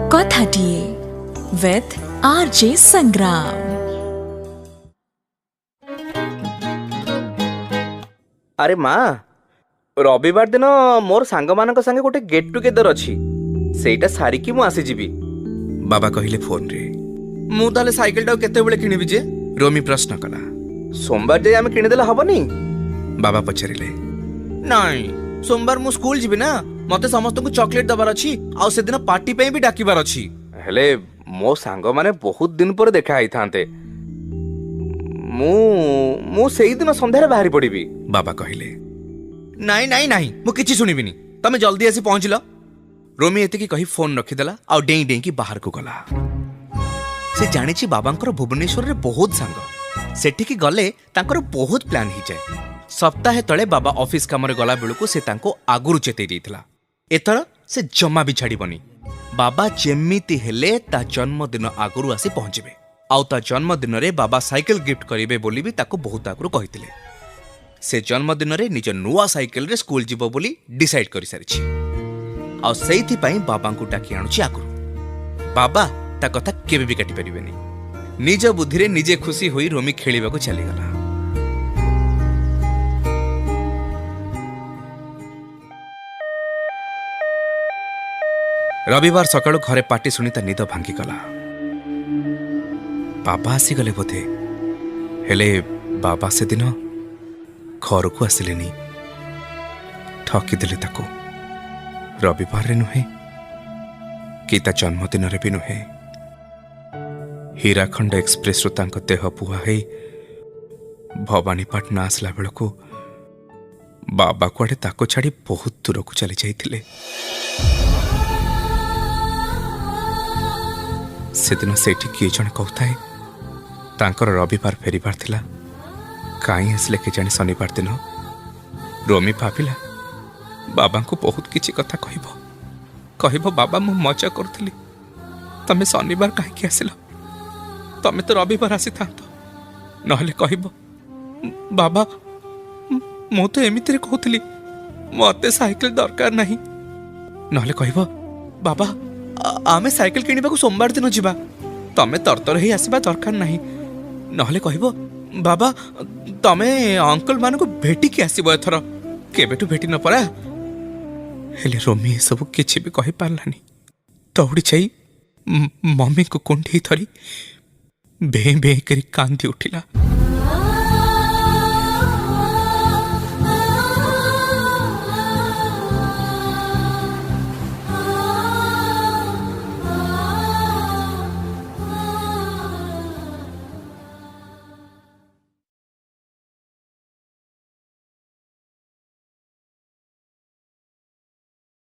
कथाटिए with RJ संग्राम। अरे माँ, रविवार दिन मोर सांग मानक संगे गोटे गेट टुगेदर अच्छी, सेटा सारिकी मु आसी जीवी। बाबा कहले फोन रे मु ताले साइकेल टा केते बेले किनिबि जे रोमी प्रश्न कला। सोमवार जाए आम किणिदेले हबनी? बाबा पचारिले नाई सोमवार मु स्कूल जीबी ना, मते समस्त को चॉकलेट दबार अछि आ से दिन पार्टी पे भी डाकिबार अछि। हेले मो सांग माने बहुत दिन पर देखा आइ थांते, मु सेही दिन संध्यारे बाहरी पड़िबी। बाबा कहले नाई नाई नाई मु किछि सुनिबिनी, तमे जल्दी आसी पहुंचलो। रोमी एते की कही फोन रखिदेला आ डेई डेई की बाहर को गला। से जानिछि बाबांकर भुवनेश्वर रे बहुत सांग, सेठी की गले तांकर बहुत प्लान ही जाए। सप्ताहे तळे बाबा ऑफिस कामरे गला बेलको से तांको आगुरु चेतै देइथिला, एथर से जमा भी छाड़ीबनी। बाबा जेमिति हेले ता जन्मदिन आगुरु आसी पहुंचबे, आउ ता जन्मदिन रे बाबा साइकेल गिफ्ट करिवे बोली भी ताको बहुत आगुरु कहिथिले। से जन्मदिन रे निज नुआ साइकेल रे स्कूल जीवो बोली डिसाइड करि सारिछि, आउ सेइथि पई बाबा को डाकी आनुछि आगुरु। बाबा ता कथा केबे भी काटि परिबेनी। निज बुद्धि रे निजे खुशी होई रोमी खेलिबा को चली गला। रविवार सकाळु घरे पार्टी सुनी ता निद भांगी गला। बाबा आसी गले बोधे, हेले बाबा से दिन घर को आसिलेनी। ठकी देले ताको। रविवार रे नुहे कि ता जन्मदिन रे भी नुहे। हीराखंड एक्सप्रेस रु तांको देह बुहा है भवानीपाटना आसला बेलको बाबा कुआडे ताको छाड़ी बहुत दूर को चली जाइथिले। से दिन सेठी किए जने कहताए तांकर रविवार फेरिबार थिला, काई आसले के जानी शनिवार दिन। रोमी भाविला बाबा को बहुत किछि कथा कहबो बाबा मु मजा करथिली, तमे शनिवार काहे कि आसिला, तमे तो रविवार आसी थांतो। नहले कहबो बाबा मु तो एमिति रे कहथिली मते साइकेल दरकार नाही। नहले कहबो बाबा आमे साइकेल किनिबा को सोमवार दिन जिबा, तमे तरतर ही आसीबा दरकार नाही। नहले कहबो बाबा तमे अंकल मान को भेटी के आसीबो एथर, केबेटू भेटी न परा। हेले रोमी सब किछि भी कहि पारलानी। दौड़ी जाई मम्मी को कुंडी धरी भे भे करी कांदी उठिला।